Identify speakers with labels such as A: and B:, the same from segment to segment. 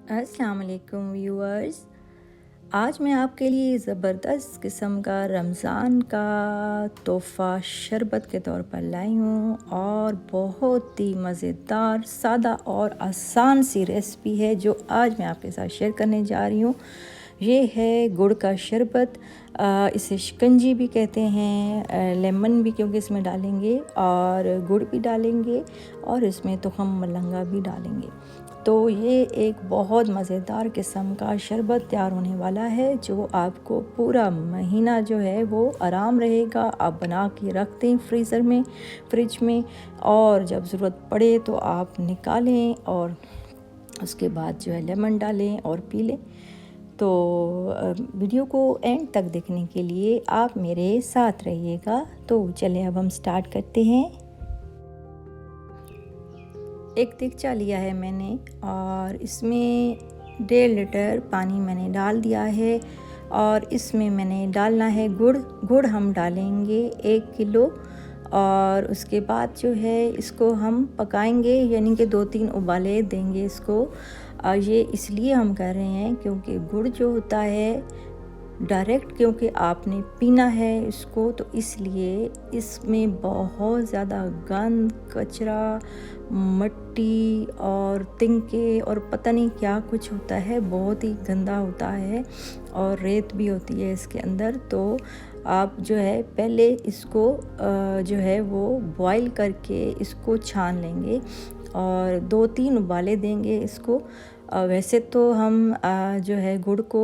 A: अस्सलाम वालेकुम व्यूअर्स। आज मैं आपके लिए ज़बरदस्त किस्म का रमज़ान का तोहफ़ा शरबत के तौर पर लाई हूँ और बहुत ही मज़ेदार, सादा और आसान सी रेसिपी है जो आज मैं आपके साथ शेयर करने जा रही हूँ। ये है गुड़ का शरबत। इसे शिकंजी भी कहते हैं, लेमन भी क्योंकि इसमें डालेंगे और गुड़ भी डालेंगे और इसमें तो हम मलंगा भी डालेंगे। तो ये एक बहुत मज़ेदार किस्म का शरबत तैयार होने वाला है जो आपको पूरा महीना जो है वो आराम रहेगा। आप बना के रख दें फ्रिज में और जब ज़रूरत पड़े तो आप निकालें और उसके बाद जो है लेमन डालें और पी लें। तो वीडियो को एंड तक देखने के लिए आप मेरे साथ रहिएगा। तो चलें अब हम स्टार्ट करते हैं। एक देगचा लिया है मैंने और इसमें 1.5 लीटर पानी मैंने डाल दिया है और इसमें मैंने डालना है गुड़ हम डालेंगे 1 किलो। और उसके बाद जो है इसको हम पकाएंगे, यानी कि 2-3 उबाले देंगे इसको। ये इसलिए हम कर रहे हैं क्योंकि गुड़ जो होता है डायरेक्ट, क्योंकि आपने पीना है इसको, तो इसलिए इसमें बहुत ज़्यादा गंद, कचरा, मिट्टी और तिनके और पता नहीं क्या कुछ होता है, बहुत ही गंदा होता है और रेत भी होती है इसके अंदर। तो आप जो है पहले इसको जो है वो बॉईल करके इसको छान लेंगे और 2-3 उबाले देंगे इसको। वैसे तो हम जो है गुड़ को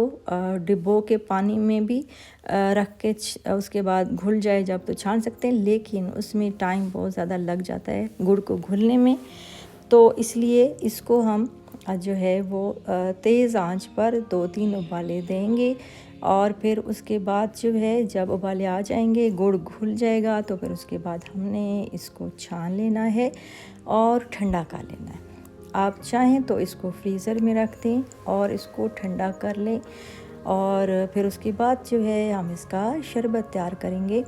A: डिब्बो के पानी में भी रख के उसके बाद घुल जाए जब तो छान सकते हैं, लेकिन उसमें टाइम बहुत ज़्यादा लग जाता है गुड़ को घुलने में। तो इसलिए इसको हम जो है वो तेज़ आंच पर 2-3 उबाले देंगे और फिर उसके बाद जो है जब उबाले आ जाएंगे, गुड़ घुल जाएगा, तो फिर उसके बाद हमने इसको छान लेना है और ठंडा कर लेना है। आप चाहें तो इसको फ्रीज़र में रख दें और इसको ठंडा कर लें और फिर उसके बाद जो है हम इसका शरबत तैयार करेंगे।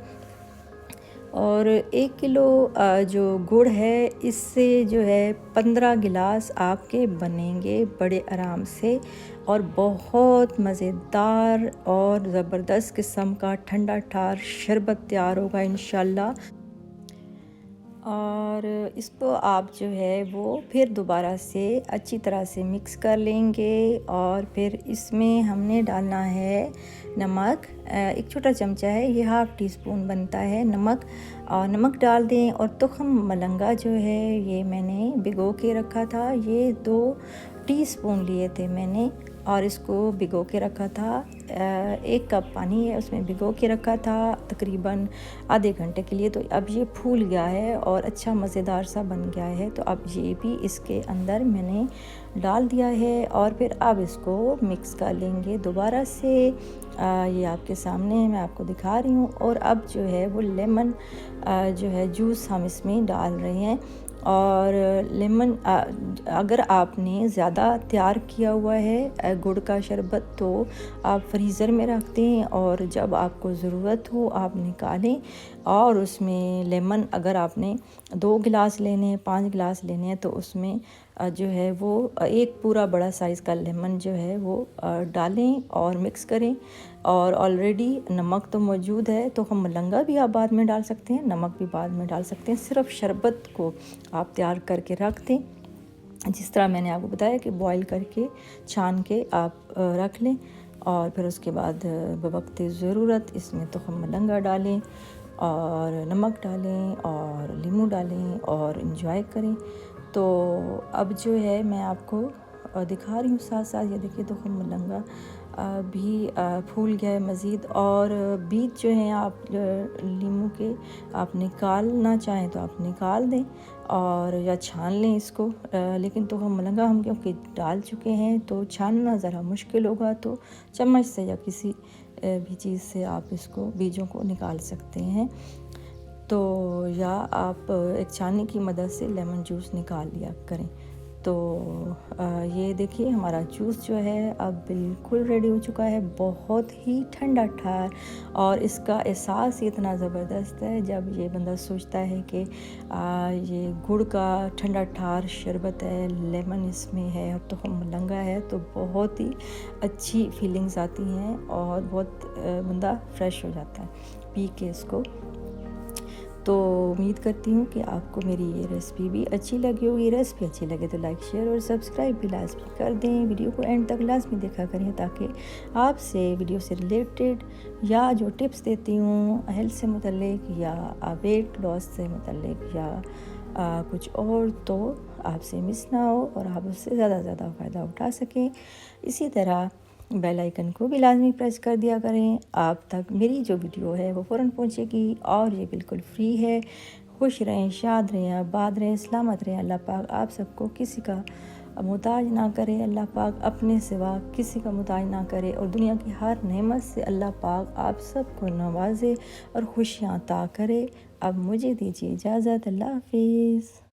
A: और 1 किलो जो गुड़ है इससे जो है 15 गिलास आपके बनेंगे बड़े आराम से और बहुत मज़ेदार और ज़बरदस्त किस्म का ठंडा ठार शरबत तैयार होगा इंशाल्लाह। और इसको आप जो है वो फिर दोबारा से अच्छी तरह से मिक्स कर लेंगे और फिर इसमें हमने डालना है नमक। एक छोटा चमचा है, ये 1/2 टीस्पून बनता है नमक, और नमक डाल दें। और तुखम मलंगा जो है ये मैंने भिगो के रखा था, ये 2 टीस्पून लिए थे मैंने और इसको भिगो के रखा था। 1 कप पानी है उसमें भिगो के रखा था तकरीबन आधे घंटे के लिए। तो अब ये फूल गया है और अच्छा मज़ेदार सा बन गया है। तो अब ये भी इसके अंदर मैंने डाल दिया है और फिर अब इसको मिक्स कर लेंगे दोबारा से। ये आपके सामने है, मैं आपको दिखा रही हूँ। और अब जो है वो लेमन जो है जूस हम इसमें डाल रहे हैं। और लेमन अगर आपने ज़्यादा तैयार किया हुआ है गुड़ का शरबत तो आप फ्रीज़र में रख दें और जब आपको ज़रूरत हो आप निकालें और उसमें लेमन, अगर आपने 2 गिलास लेने हैं, 5 गिलास लेने हैं, तो उसमें जो है वो एक पूरा बड़ा साइज़ का लेमन जो है वो डालें और मिक्स करें। और ऑलरेडी नमक तो मौजूद है, तो हम मलंगा भी आप बाद में डाल सकते हैं, नमक भी बाद में डाल सकते हैं। सिर्फ शरबत को आप तैयार करके रख दें, जिस तरह मैंने आपको बताया कि बॉईल करके छान के आप रख लें और फिर उसके बाद बवक्त ज़रूरत इसमें तो हम मलंगा डालें और नमक डालें और नींबू डालें और इंजॉय करें। तो अब जो है मैं आपको दिखा रही हूँ साथ साथ, ये देखिए तो हम मलंगा भी फूल गया है मज़ीद। और बीज जो हैं आप नींबू के आप निकालना चाहें तो आप निकाल दें और या छान लें इसको। लेकिन तो हम मलंगा हम क्योंकि डाल चुके हैं तो छानना ज़रा मुश्किल होगा, तो चम्मच से या किसी भी चीज़ से आप इसको बीजों को निकाल सकते हैं। तो या आप एक छाननी की मदद से लेमन जूस निकाल लिया करें। तो ये देखिए हमारा जूस जो है अब बिल्कुल रेडी हो चुका है, बहुत ही ठंडा ठार, और इसका एहसास ही इतना ज़बरदस्त है जब ये बंदा सोचता है कि ये गुड़ का ठंडा ठार शरबत है, लेमन इसमें है और तो मलंगा है, तो बहुत ही अच्छी फीलिंग्स आती हैं और बहुत बंदा फ्रेश हो जाता है पी के इसको। तो उम्मीद करती हूँ कि आपको मेरी ये रेसिपी भी अच्छी लगी होगी। रेसिपी अच्छी लगे तो लाइक शेयर और सब्सक्राइब भी लाजमी कर दें। वीडियो को एंड तक लाजमी देखा करें ताकि आपसे वीडियो से रिलेटेड या जो टिप्स देती हूँ हेल्थ से मुतल्लिक या वेट लॉस से मुतल्लिक या कुछ और, तो आपसे मिस ना हो और आप उससे ज़्यादा से ज़्यादा फ़ायदा उठा सकें। इसी तरह बेल आइकन को भी लाजमी प्रेस कर दिया करें, आप तक मेरी जो वीडियो है वो फ़ौरन पहुंचेगी और ये बिल्कुल फ्री है। खुश रहें, शाद रहें, आबाद रहें, सलामत रहें। अल्लाह पाक आप सबको किसी का मोहताज ना करे, अल्लाह पाक अपने सिवा किसी का मोहताज ना करे और दुनिया की हर नेमत से अल्लाह पाक आप सबको नवाजे और खुशियाँ अता करे। अब मुझे दीजिए इजाज़त। अल्लाह हाफिज़।